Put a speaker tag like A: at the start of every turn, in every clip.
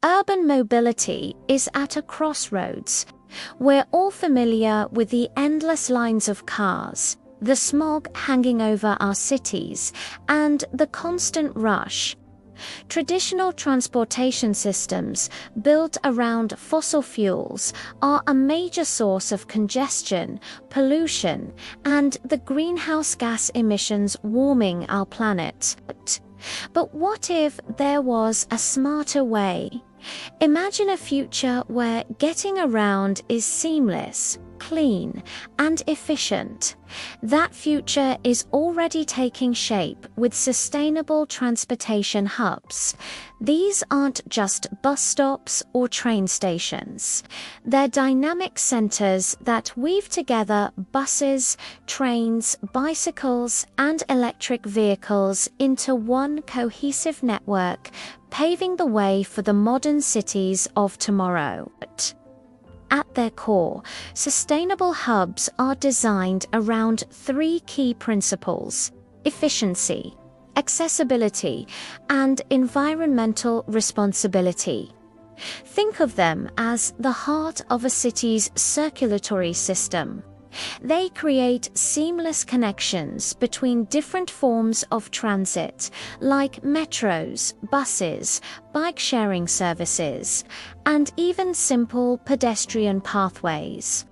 A: Urban mobility is at a crossroads. We're all familiar with the endless lines of cars, the smog hanging over our cities, and the constant rush. Traditional transportation systems built around fossil fuels are a major source of congestion, pollution, and the greenhouse gas emissions warming our planet. But what if there was a smarter way? Imagine a future where getting around is seamless, clean, and efficient. That future is already taking shape with sustainable transportation hubs. These aren't just bus stops or train stations. They're dynamic centers that weave together buses, trains, bicycles, and electric vehicles into one cohesive network, paving the way for the modern cities of tomorrow. At their core, sustainable hubs are designed around three key principles: efficiency, accessibility, and environmental responsibility. Think of them as the heart of a city's circulatory system. They create seamless connections between different forms of transit, like metros, buses, bike-sharing services, and even simple pedestrian pathways.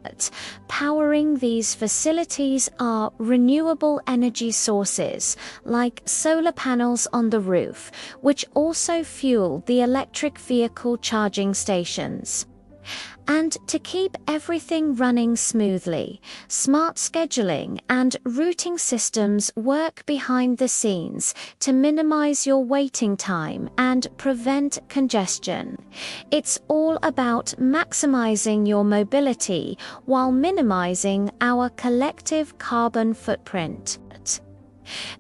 A: Powering these facilities are renewable energy sources, like solar panels on the roof, which also fuel the electric vehicle charging stations. And to keep everything running smoothly, smart scheduling and routing systems work behind the scenes to minimize your waiting time and prevent congestion. It's all about maximizing your mobility while minimizing our collective carbon footprint.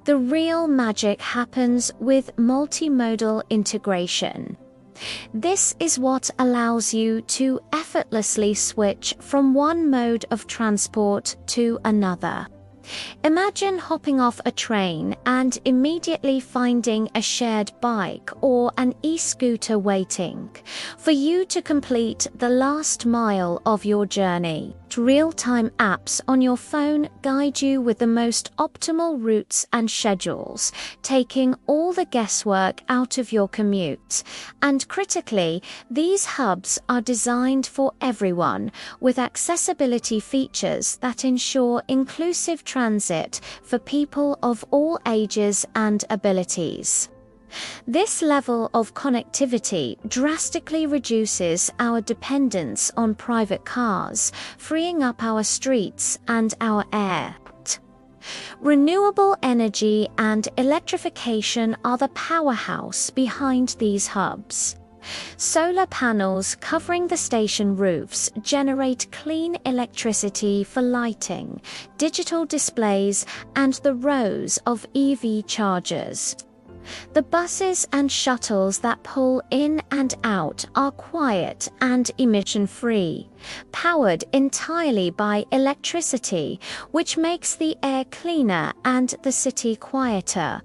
A: The real magic happens with multimodal integration. This is what allows you to effortlessly switch from one mode of transport to another. Imagine hopping off a train and immediately finding a shared bike or an e-scooter waiting for you to complete the last mile of your journey. Real-time apps on your phone guide you with the most optimal routes and schedules, taking all the guesswork out of your commute. And critically, these hubs are designed for everyone, with accessibility features that ensure inclusive transit for people of all ages and abilities. This level of connectivity drastically reduces our dependence on private cars, freeing up our streets and our air. Renewable energy and electrification are the powerhouse behind these hubs. Solar panels covering the station roofs generate clean electricity for lighting, digital displays, and the rows of EV chargers. The buses and shuttles that pull in and out are quiet and emission-free, powered entirely by electricity, which makes the air cleaner and the city quieter.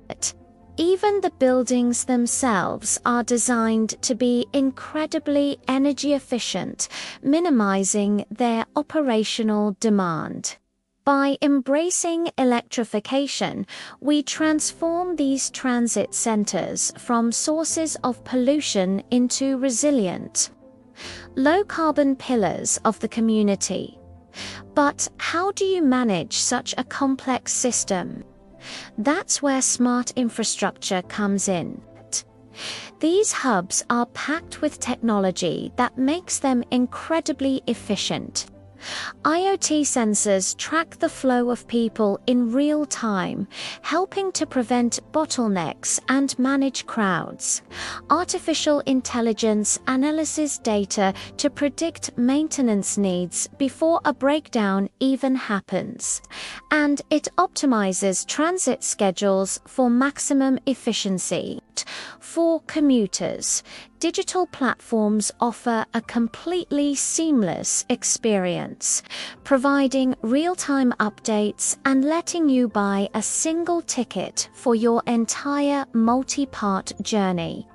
A: Even the buildings themselves are designed to be incredibly energy efficient, minimizing their operational demand. By embracing electrification, we transform these transit centers from sources of pollution into resilient, low-carbon pillars of the community. But how do you manage such a complex system? That's where smart infrastructure comes in. These hubs are packed with technology that makes them incredibly efficient. IoT sensors track the flow of people in real time, helping to prevent bottlenecks and manage crowds. Artificial intelligence analyzes data to predict maintenance needs before a breakdown even happens. And it optimizes transit schedules for maximum efficiency. For commuters, digital platforms offer a completely seamless experience, providing real-time updates and letting you buy a single ticket for your entire multi-part journey.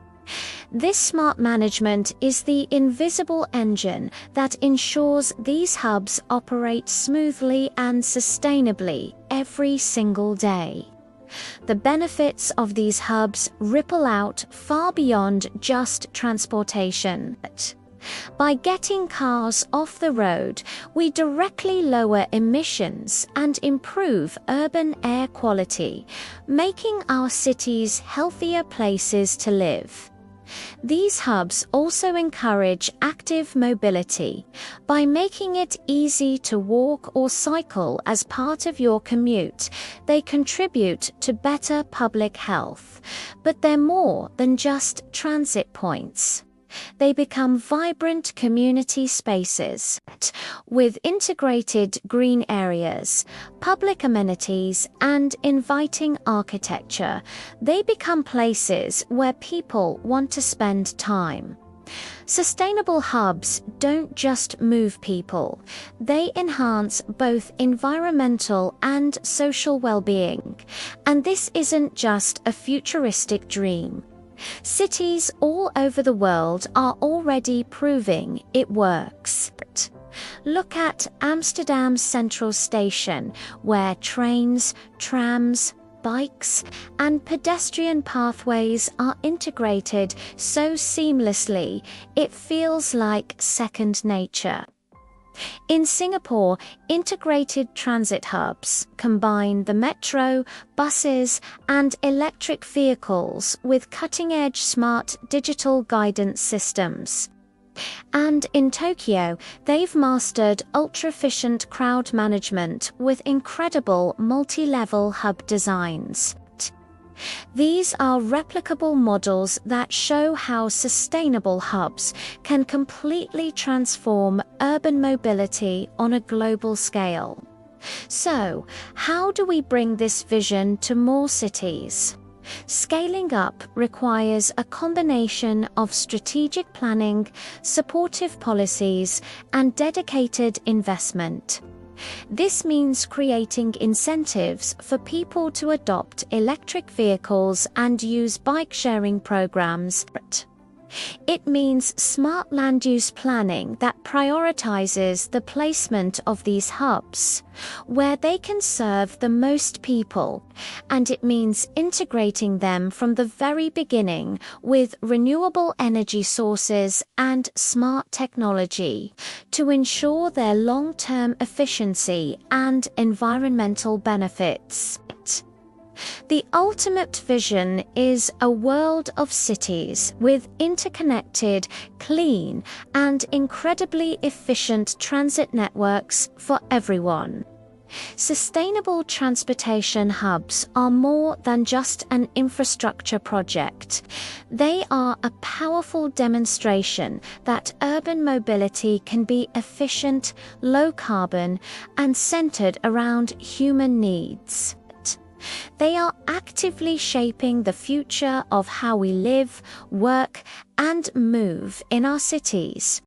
A: This smart management is the invisible engine that ensures these hubs operate smoothly and sustainably every single day. The benefits of these hubs ripple out far beyond just transportation. By getting cars off the road, we directly lower emissions and improve urban air quality, making our cities healthier places to live. These hubs also encourage active mobility by making it easy to walk or cycle as part of your commute. They contribute to better public health, but they're more than just transit points. They become vibrant community spaces with integrated green areas, public amenities, and inviting architecture. They become places where people want to spend time. Sustainable hubs don't just move people, they enhance both environmental and social well-being. And this isn't just a futuristic dream. Cities all over the world are already proving it works. Look at Amsterdam's Central Station, where trains, trams, bikes, and pedestrian pathways are integrated so seamlessly, it feels like second nature. In Singapore, integrated transit hubs combine the metro, buses, and electric vehicles with cutting-edge smart digital guidance systems. And in Tokyo, they've mastered ultra-efficient crowd management with incredible multi-level hub designs. These are replicable models that show how sustainable hubs can completely transform urban mobility on a global scale. So, how do we bring this vision to more cities? Scaling up requires a combination of strategic planning, supportive policies, and dedicated investment. This means creating incentives for people to adopt electric vehicles and use bike-sharing programs. It means smart land use planning that prioritizes the placement of these hubs, where they can serve the most people, and it means integrating them from the very beginning with renewable energy sources and smart technology to ensure their long-term efficiency and environmental benefits. The ultimate vision is a world of cities with interconnected, clean, and incredibly efficient transit networks for everyone. Sustainable transportation hubs are more than just an infrastructure project. They are a powerful demonstration that urban mobility can be efficient, low carbon, and centered around human needs. They are actively shaping the future of how we live, work, and move in our cities.